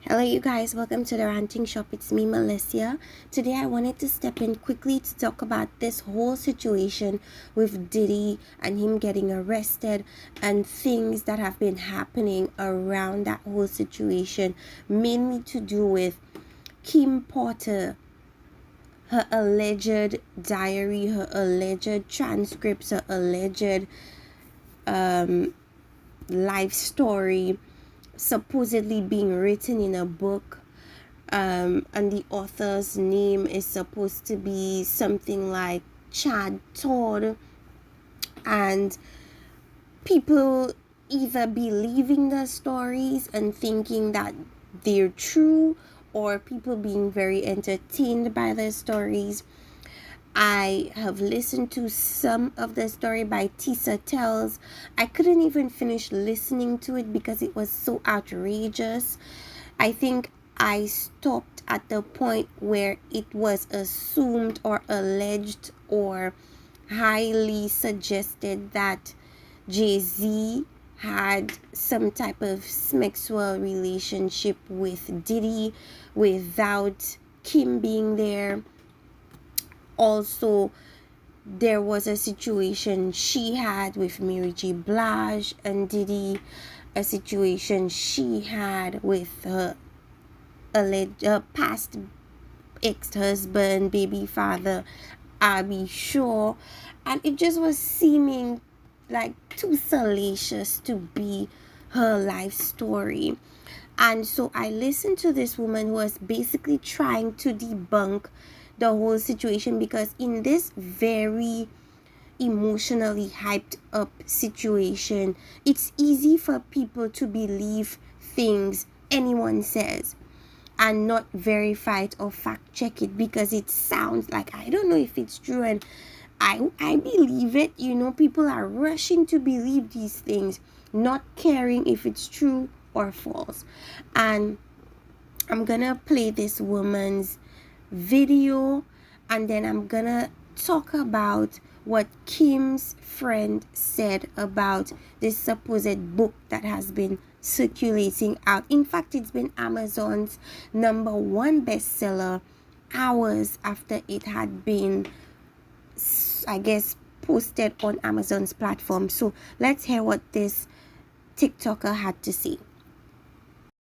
Hello, you guys. Welcome to the Ranting Shop. It's me, Melissa. Today, I wanted to step in quickly to talk about this whole situation with Diddy and him getting arrested and things that have been happening around that whole situation, mainly to do with Kim Porter, her alleged diary, her alleged transcripts, her alleged life story supposedly being written in a book, and the author's name is supposed to be something like Chad Todd, and people either believing the stories and thinking that they're true, or people being very entertained by the stories. I have listened to some of the story by Tisa Tells. I couldn't even finish listening to it because it was so outrageous. I think I stopped at the point where it was assumed or alleged or highly suggested that Jay-Z had some type of sexual relationship with Diddy without Kim being there. Also, there was a situation she had with Mary J. Blige and Diddy, a situation she had with her alleged past ex-husband, baby father, Abby Shaw, and it just was seeming like too salacious to be her life story. And so I listened to this woman who was basically trying to debunk the whole situation, because in this very emotionally hyped up situation, it's easy for people to believe things anyone says and not verify it or fact check it, because it sounds like, I don't know if it's true, and I believe it. People are rushing to believe these things, not caring if it's true or false. And I'm gonna play this woman's video, and then I'm gonna talk about what Kim's friend said about this supposed book that has been circulating out. In fact, it's been Amazon's #1 bestseller hours after it had been, I guess, posted on Amazon's platform. So let's hear what this TikToker had to say.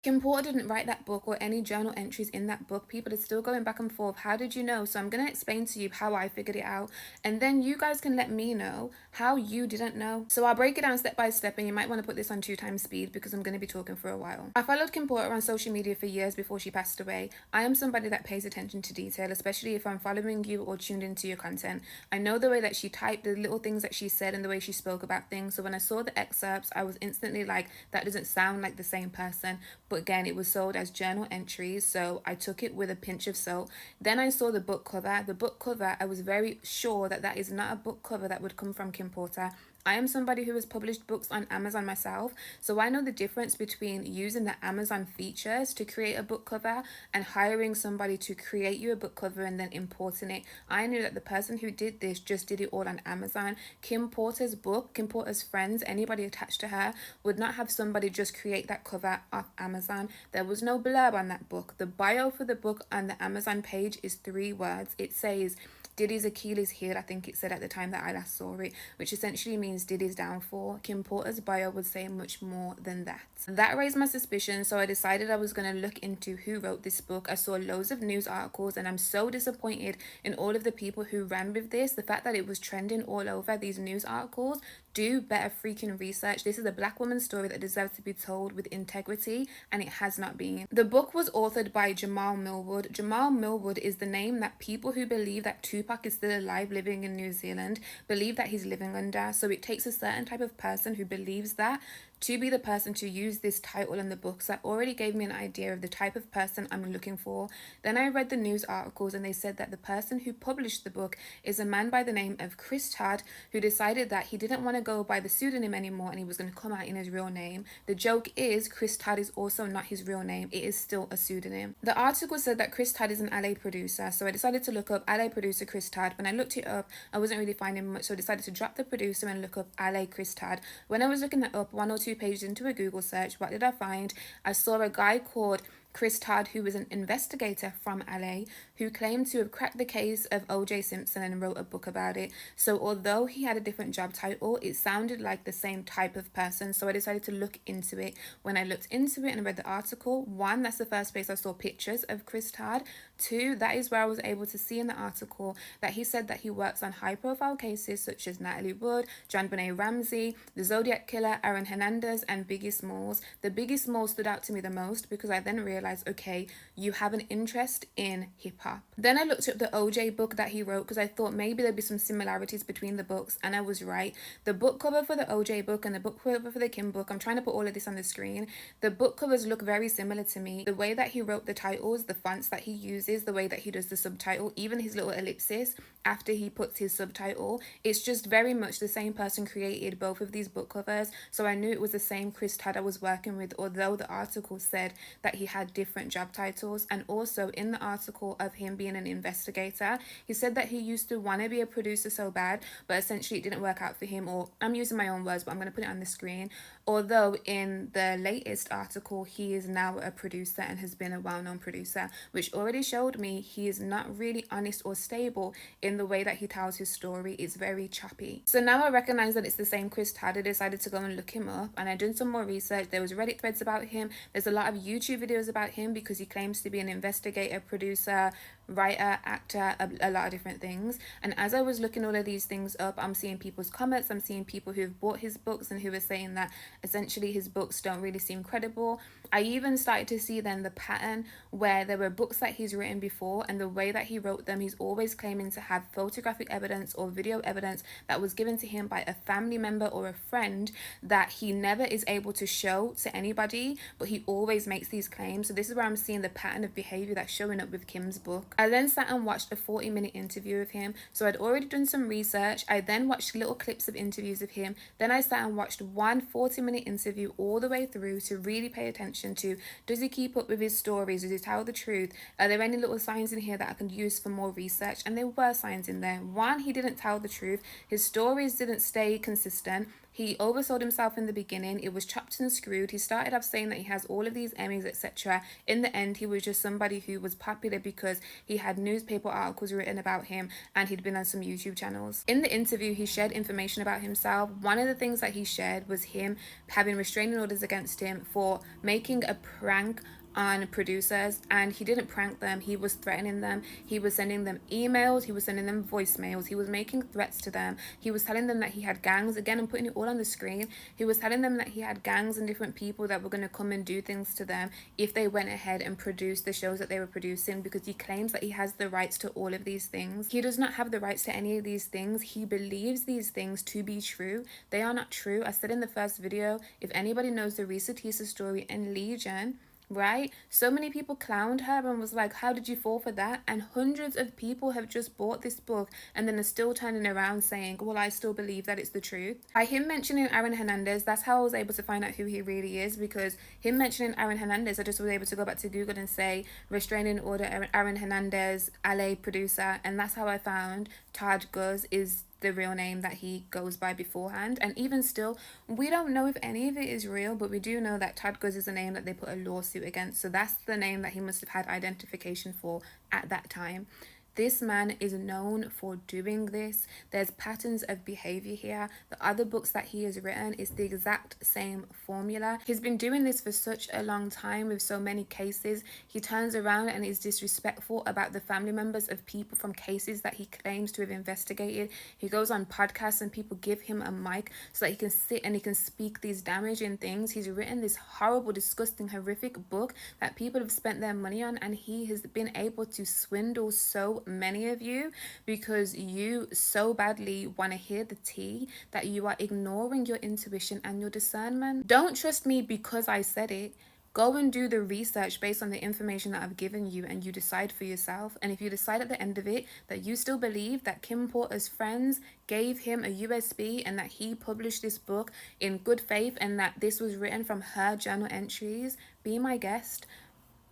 Kim Porter didn't write that book or any journal entries in that book. People are still going back and forth. How did you know? So I'm going to explain to you how I figured it out. And then you guys can let me know how you didn't know. So I'll break it down step by step, and you might want to put this on 2x speed because I'm going to be talking for a while. I followed Kim Porter on social media for years before she passed away. I am somebody that pays attention to detail, especially if I'm following you or tuned into your content. I know the way that she typed, the little things that she said, and the way she spoke about things. So when I saw the excerpts, I was instantly like, that doesn't sound like the same person. But again, it was sold as journal entries, so I took it with a pinch of salt. Then I saw the book cover. The book cover, I was very sure that that is not a book cover that would come from Kim Porter. I am somebody who has published books on Amazon myself, so I know the difference between using the Amazon features to create a book cover and hiring somebody to create you a book cover and then importing it. I knew that the person who did this just did it all on Amazon. Kim Porter's book, Kim Porter's friends, anybody attached to her, would not have somebody just create that cover off Amazon. There was no blurb on that book. The bio for the book on the Amazon page is 3 words. It says, Diddy's Achilles heel, I think it said at the time that I last saw it, which essentially means Diddy's downfall. Kim Porter's bio would say much more than that. That raised my suspicion, so I decided I was going to look into who wrote this book. I saw loads of news articles, and I'm so disappointed in all of the people who ran with this. The fact that it was trending all over these news articles. Do better freaking research. This is a black woman's story that deserves to be told with integrity, and it has not been. The book was authored by Jamal Millwood. Jamal Millwood is the name that people who believe that Tupac is still alive living in New Zealand believe that he's living under. So it takes a certain type of person who believes that to be the person to use this title in the book. So that already gave me an idea of the type of person I'm looking for. Then I read the news articles, and they said that the person who published the book is a man by the name of Chris Todd, who decided that he didn't want to go by the pseudonym anymore and he was going to come out in his real name. The joke is Chris Todd is also not his real name. It is still a pseudonym. The article said that Chris Todd is an LA producer, so I decided to look up LA producer Chris Todd. When I looked it up, I wasn't really finding much, so I decided to drop the producer and look up LA Chris Todd. When I was looking that up 1 or 2 pages into a Google search, what did I find? I saw a guy called Chris Todd, who was an investigator from LA, who claimed to have cracked the case of OJ Simpson and wrote a book about it. So although he had a different job title, it sounded like the same type of person. So I decided to look into it. When I looked into it and read the article, one, that's the first place I saw pictures of Chris Todd. Two, that is where I was able to see in the article that he said that he works on high profile cases such as Natalie Wood, John Benet Ramsey, the Zodiac Killer, Aaron Hernandez, and Biggie Smalls. The Biggie Smalls stood out to me the most because I then realized, okay, you have an interest in hip hop. Then I looked up the OJ book that he wrote because I thought maybe there'd be some similarities between the books, and I was right. The book cover for the OJ book and the book cover for the Kim book, I'm trying to put all of this on the screen. The book covers look very similar to me. The way that he wrote the titles, the fonts that he uses, the way that he does the subtitle, even his little ellipsis after he puts his subtitle, it's just very much the same person created both of these book covers. So I knew it was the same Chris Todd I was working with, although the article said that he had different job titles. And also in the article of him being an investigator, he said that he used to want to be a producer so bad, but essentially it didn't work out for him. Or I'm using my own words, but I'm going to put it on the screen. Although in the latest article, he is now a producer and has been a well-known producer, which already showed me he is not really honest or stable in the way that he tells his story. It's very choppy. So now I recognize that it's the same Chris Todd. I decided to go and look him up, and I did some more research. There was Reddit threads about him. There's a lot of YouTube videos about him because he claims to be an investigator, producer, writer, actor, a lot of different things. And as I was looking all of these things up, I'm seeing people's comments. I'm seeing people who have bought his books and who are saying that essentially his books don't really seem credible. I even started to see then the pattern where there were books that he's written before, and the way that he wrote them, he's always claiming to have photographic evidence or video evidence that was given to him by a family member or a friend that he never is able to show to anybody, but he always makes these claims. So this is where I'm seeing the pattern of behavior that's showing up with Kim's book. I then sat and watched a 40-minute interview of him. So I'd already done some research. I then watched little clips of interviews of him. Then I sat and watched one 40-minute interview all the way through to really pay attention to, does he keep up with his stories? Does he tell the truth? Are there any little signs in here that I can use for more research? And there were signs in there. One, he didn't tell the truth. His stories didn't stay consistent. He oversold himself in the beginning. It was chopped and screwed. He started off saying that he has all of these Emmys, etc. In the end, he was just somebody who was popular because he had newspaper articles written about him and he'd been on some YouTube channels. In the interview, he shared information about himself. One of the things that he shared was him having restraining orders against him for making a prank on producers, and he didn't prank them. He was threatening them. He was sending them emails. He was sending them voicemails. He was making threats to them. He was telling them that he had gangs. Again, I'm putting it all on the screen. He was telling them that he had gangs and different people that were going to come and do things to them if they went ahead and produced the shows that they were producing, because he claims that he has the rights to all of these things. He does not have the rights to any of these things. He believes these things to be true. They are not true. I said in the first video, if anybody knows the Risa Tisa story in Legion, right? So many people clowned her and was like, how did you fall for that? And hundreds of people have just bought this book and then are still turning around saying, well, I still believe that it's the truth. By him mentioning Aaron Hernandez, that's how I was able to find out who he really is, because him mentioning Aaron Hernandez, I just was able to go back to Google and say restraining order Aaron Hernandez, LA producer, and that's how I found Todd Guz is the real name that he goes by beforehand. And even still, we don't know if any of it is real, but we do know that Todd Guz is a name that they put a lawsuit against. So that's the name that he must have had identification for at that time. This man is known for doing this. There's patterns of behavior here. The other books that he has written is the exact same formula. He's been doing this for such a long time with so many cases. He turns around and is disrespectful about the family members of people from cases that he claims to have investigated. He goes on podcasts and people give him a mic so that he can sit and he can speak these damaging things. He's written this horrible, disgusting, horrific book that people have spent their money on, and he has been able to swindle so many of you because you so badly want to hear the tea that you are ignoring your intuition and your discernment. Don't trust me because I said it. Go and do the research based on the information that I've given you, and you decide for yourself. And if you decide at the end of it that you still believe that Kim Porter's friends gave him a USB and that he published this book in good faith and that this was written from her journal entries, be my guest.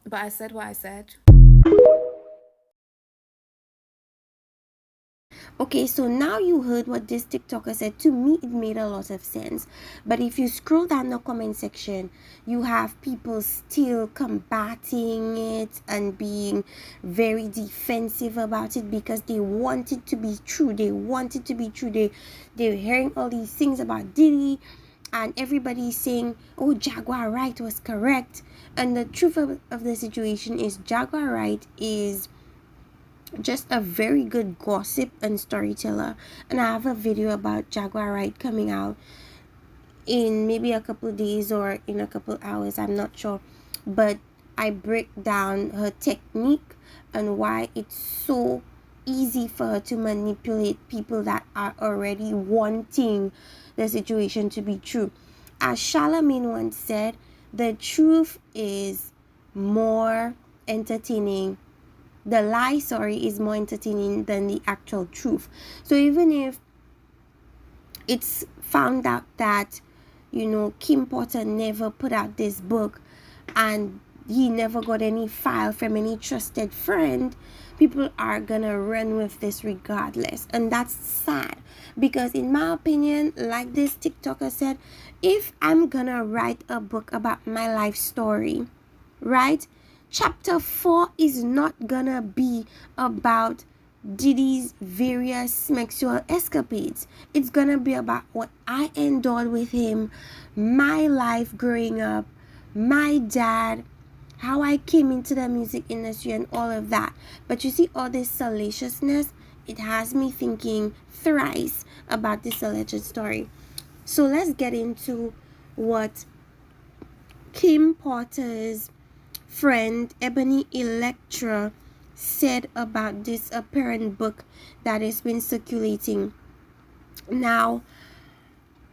But I said what I said. Okay, so now you heard what this TikToker said. To me, it made a lot of sense. But if you scroll down the comment section, you have people still combating it and being very defensive about it because they want it to be true. They want it to be true. They're hearing all these things about Diddy, and everybody's saying, oh, Jaguar Wright was correct. And the truth of the situation is Jaguar Wright is just a very good gossip and storyteller, and I have a video about Jaguar Wright coming out in maybe a couple of days or in a couple of hours, I'm not sure, but I break down her technique and why it's so easy for her to manipulate people that are already wanting the situation to be true. As Charlemagne once said, the truth is more entertaining, the lie, is more entertaining than the actual truth. So even if it's found out that, Kim Porter never put out this book and he never got any file from any trusted friend, people are gonna run with this regardless. And that's sad because, in my opinion, like this TikToker said, if I'm gonna write a book about my life story, right? Chapter 4 is not gonna be about Diddy's various sexual escapades. It's gonna be about what I endured with him, my life growing up, my dad, how I came into the music industry, and all of that. But you see, all this salaciousness, it has me thinking thrice about this alleged story. So let's get into what Kim Porter's friend Ebony Electra said about this apparent book that has been circulating. Now,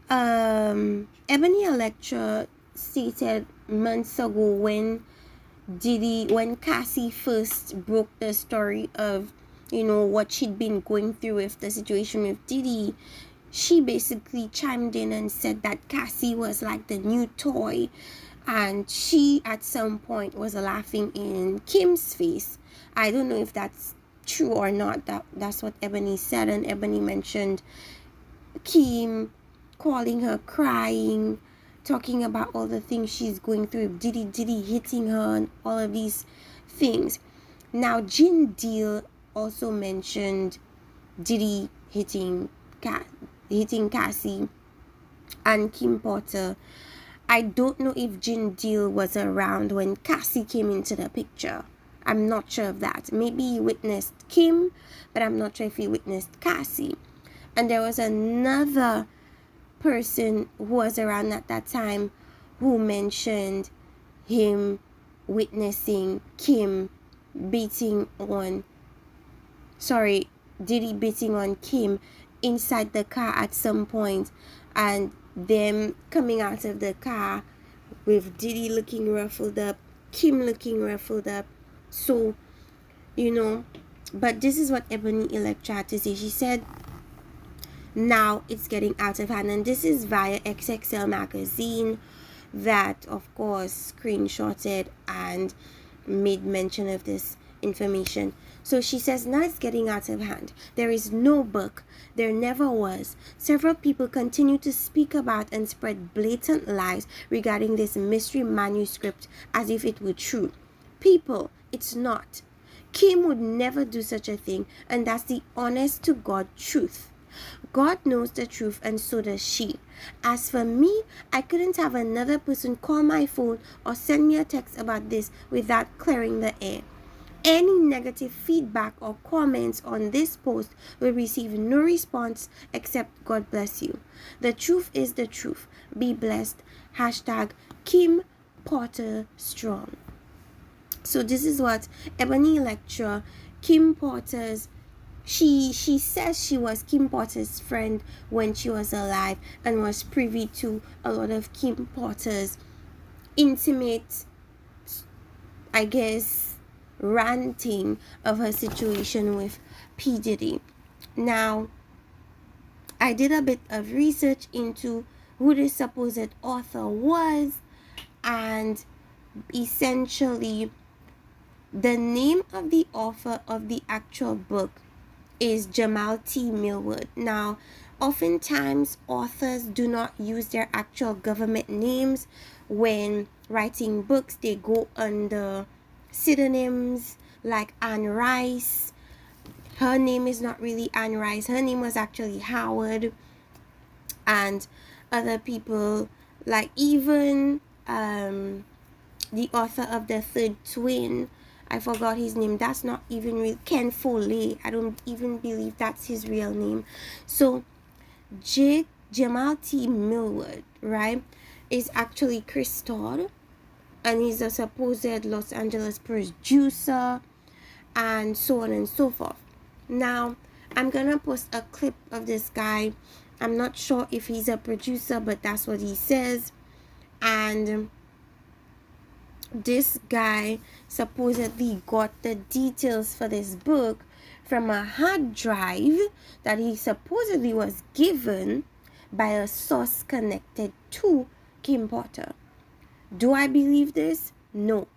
Ebony Electra stated months ago when Cassie first broke the story of, what she'd been going through with the situation with Diddy, she basically chimed in and said that Cassie was like the new toy, and she at some point was laughing in Kim's face. I don't know if that's true or not. That's what Ebony said, and Ebony mentioned Kim calling her crying, talking about all the things she's going through, Diddy hitting her, and all of these things. Now, Jin Deal also mentioned Diddy hitting Cassie and Kim Porter. I don't know if Jin Deal was around when Cassie came into the picture. I'm not sure of that. Maybe he witnessed Kim, but I'm not sure if he witnessed Cassie. And there was another person who was around at that time who mentioned him witnessing Diddy beating on Kim inside the car at some point, and them coming out of the car with Diddy looking ruffled up, Kim looking ruffled up. So, but this is what Ebony Electra had to say. She said, now it's getting out of hand, and this is via XXL magazine that, of course, screenshotted and made mention of this information. So she says, now it's getting out of hand. There is no book. There never was. Several people continue to speak about and spread blatant lies regarding this mystery manuscript as if it were true. People, it's not. Kim would never do such a thing, and that's the honest to God truth. God knows the truth, and so does she. As for me, I couldn't have another person call my phone or send me a text about this without clearing the air. Any negative feedback or comments on this post will receive no response except God bless you. The truth is the truth. Be blessed. Hashtag Kim Porter Strong. So this is what Ebony Electra, Kim Porter's, she says she was Kim Porter's friend when she was alive and was privy to a lot of Kim Porter's intimate, I guess, ranting of her situation with P. Diddy. Now, I did a bit of research into who this supposed author was, and essentially the name of the author of the actual book is Jamal T. Millwood. Now, oftentimes authors do not use their actual government names when writing books. They go under pseudonyms like Anne Rice. Her name is not really Anne Rice. Her name was actually Howard. And other people, like even the author of The Third Twin, I forgot his name. That's not even real. Ken Foley. I don't even believe that's his real name. So Jamal T. Millwood, right, is actually Chris Todd, and he's a supposed Los Angeles producer, and so on and so forth. Now, I'm gonna post a clip of this guy. I'm not sure if he's a producer, but that's what he says. And this guy supposedly got the details for this book from a hard drive that he supposedly was given by a source connected to Kim Porter. Do I believe this? No.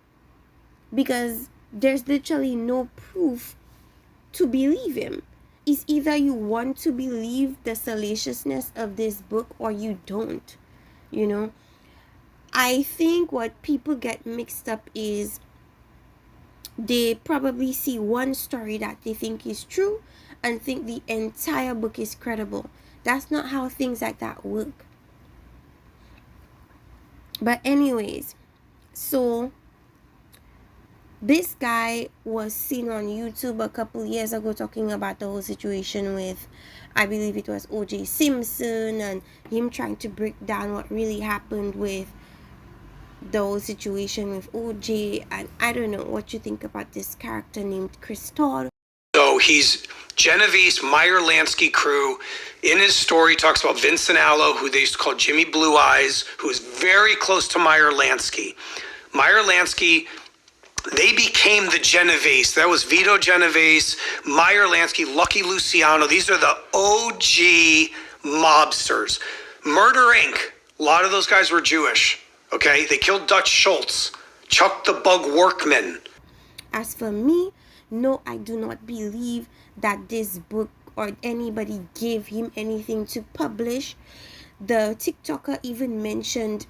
Because there's literally no proof to believe him. It's either you want to believe the salaciousness of this book or you don't. You know? I think what people get mixed up is they probably see one story that they think is true and think the entire book is credible. That's not how things like that work. But anyways, so this guy was seen on YouTube a couple years ago talking about the whole situation with, I believe it was O.J. Simpson, and him trying to break down what really happened with the whole situation with OJ. And I don't know what you think about this character named Chris Todd. So he's Genovese Meyer Lansky crew. In his story, he talks about Vincent Allo, who they used to call Jimmy Blue Eyes, who is very close to Meyer Lansky. Meyer Lansky, they became the Genovese. That was Vito Genovese, Meyer Lansky, Lucky Luciano. These are the OG mobsters. Murder Inc. A lot of those guys were Jewish. Okay, they killed Dutch Schultz, Chuck the Bug Workman. As for me, no, I do not believe that this book or anybody gave him anything to publish. The TikToker even mentioned,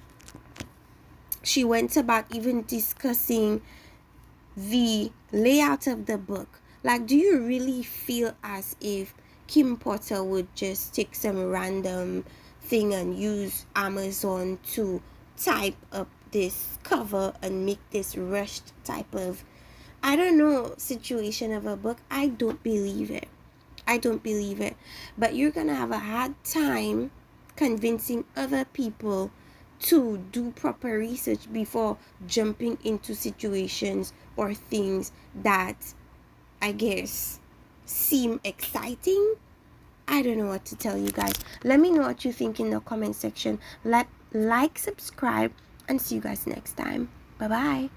she went about even discussing the layout of the book. Like, do you really feel as if Kim Porter would just take some random thing and use Amazon to type up this cover and make this rushed type of, I don't know, situation of a book? I don't believe it. I don't believe it. But you're gonna have a hard time convincing other people to do proper research before jumping into situations or things that I guess seem exciting. I don't know what to tell you guys. Let me know what you think in the comment section. Like, subscribe, and see you guys next time. Bye bye.